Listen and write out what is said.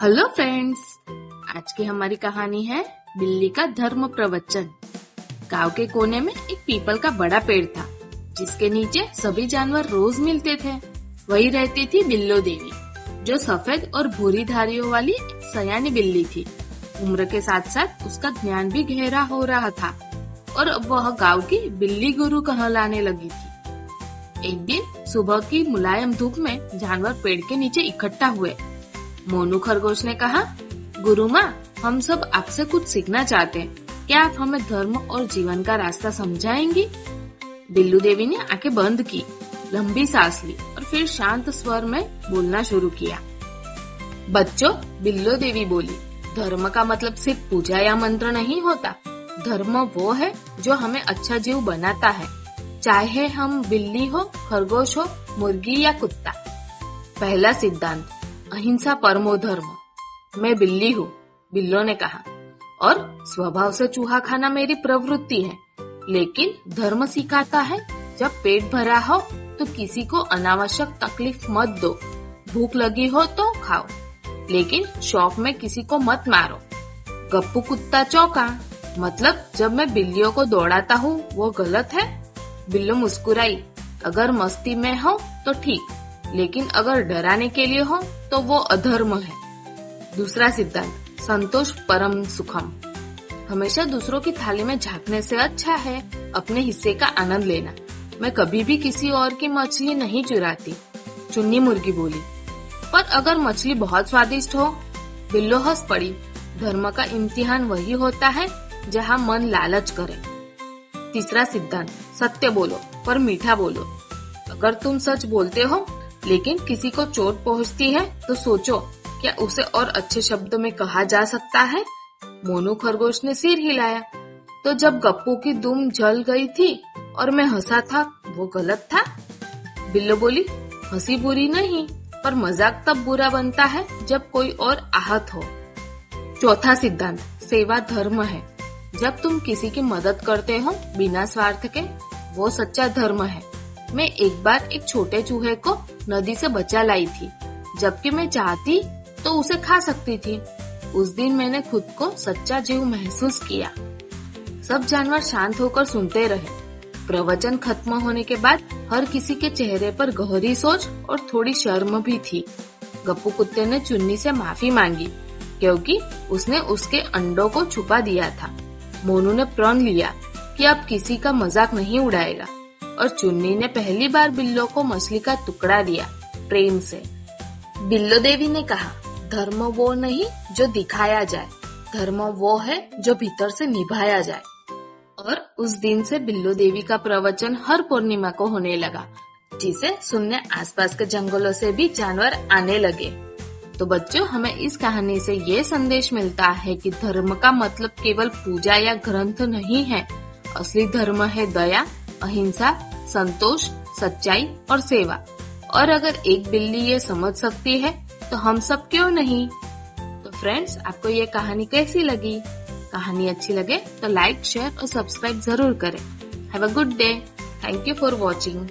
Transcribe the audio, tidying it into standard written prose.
Hello friends, आज की हमारी कहानी है बिल्ली का धर्म प्रवचन। गांव के कोने में एक पीपल का बड़ा पेड़ था, जिसके नीचे सभी जानवर रोज मिलते थे। वही रहती थी बिल्लो देवी, जो सफेद और भूरी धारियों वाली सयानी बिल्ली थी। उम्र के साथ साथ उसका ज्ञान भी गहरा हो रहा था और अब वह गांव की बिल्ली गुरु कहलाने लगी थी। एक दिन सुबह की मुलायम धूप में जानवर पेड़ के नीचे इकट्ठा हुए। मोनू खरगोश ने कहा, गुरु माँ, हम सब आपसे कुछ सीखना चाहते हैं। क्या आप हमें धर्म और जीवन का रास्ता समझाएंगी? बिल्लू देवी ने आंखें बंद की, लंबी सांस ली और फिर शांत स्वर में बोलना शुरू किया। बच्चों, बिल्लो देवी बोली, धर्म का मतलब सिर्फ पूजा या मंत्र नहीं होता। धर्म वो है जो हमें अच्छा जीव बनाता है, चाहे हम बिल्ली हो, खरगोश हो, मुर्गी या कुत्ता। पहला सिद्धांत, अहिंसा परमो धर्म। मैं बिल्ली हूँ, बिल्लो ने कहा, और स्वभाव से चूहा खाना मेरी प्रवृत्ति है। लेकिन धर्म सिखाता है, जब पेट भरा हो तो किसी को अनावश्यक तकलीफ मत दो। भूख लगी हो तो खाओ, लेकिन शौक में किसी को मत मारो। गप्पू कुत्ता चौका, मतलब जब मैं बिल्लियों को दौड़ाता हूँ वो गलत है? बिल्लो मुस्कुराई, अगर मस्ती में हो तो ठीक, लेकिन अगर डराने के लिए हो तो वो अधर्म है। दूसरा सिद्धांत, संतोष परम सुखम। हमेशा दूसरों की थाली में झांकने से अच्छा है अपने हिस्से का आनंद लेना। मैं कभी भी किसी और की मछली नहीं चुराती, चुन्नी मुर्गी बोली। पर अगर मछली बहुत स्वादिष्ट हो? बिल्लो हंस पड़ी। धर्म का इम्तिहान वही होता है जहाँ मन लालच करे। तीसरा सिद्धांत, सत्य बोलो पर मीठा बोलो। अगर तुम सच बोलते हो लेकिन किसी को चोट पहुंचती है तो सोचो, क्या उसे और अच्छे शब्द में कहा जा सकता है? मोनू खरगोश ने सिर हिलाया। तो जब गप्पू की दुम जल गई थी और मैं हंसा था, वो गलत था? बिल्लो बोली, हंसी बुरी नहीं, पर मजाक तब बुरा बनता है जब कोई और आहत हो। चौथा सिद्धांत, सेवा धर्म है। जब तुम किसी की मदद करते हो बिना स्वार्थ के, वो सच्चा धर्म है। मैं एक बार एक छोटे चूहे को नदी से बचा लाई थी, जबकि मैं चाहती तो उसे खा सकती थी। उस दिन मैंने खुद को सच्चा जीव महसूस किया। सब जानवर शांत होकर सुनते रहे। प्रवचन खत्म होने के बाद हर किसी के चेहरे पर गहरी सोच और थोड़ी शर्म भी थी। गप्पू कुत्ते ने चुन्नी से माफी मांगी, क्योंकि उसने उसके अंडों को छुपा दिया था। मोनू ने प्रण लिया कि अब किसी का मजाक नहीं उड़ाएगा, और चुन्नी ने पहली बार बिल्लो को मछली का टुकड़ा दिया, प्रेम से। बिल्लो देवी ने कहा, धर्म वो नहीं जो दिखाया जाए, धर्म वो है जो भीतर से निभाया जाए। और उस दिन से बिल्लो देवी का प्रवचन हर पूर्णिमा को होने लगा, जिसे सुनने आसपास के जंगलों से भी जानवर आने लगे। तो बच्चों, हमें इस कहानी से ये संदेश मिलता है कि धर्म का मतलब केवल पूजा या ग्रंथ नहीं है। असली धर्म है दया, अहिंसा, संतोष, सच्चाई और सेवा। और अगर एक बिल्ली ये समझ सकती है तो हम सब क्यों नहीं? तो फ्रेंड्स, आपको ये कहानी कैसी लगी? कहानी अच्छी लगे तो लाइक, शेयर और सब्सक्राइब जरूर करें। Have a good day. Thank you for watching.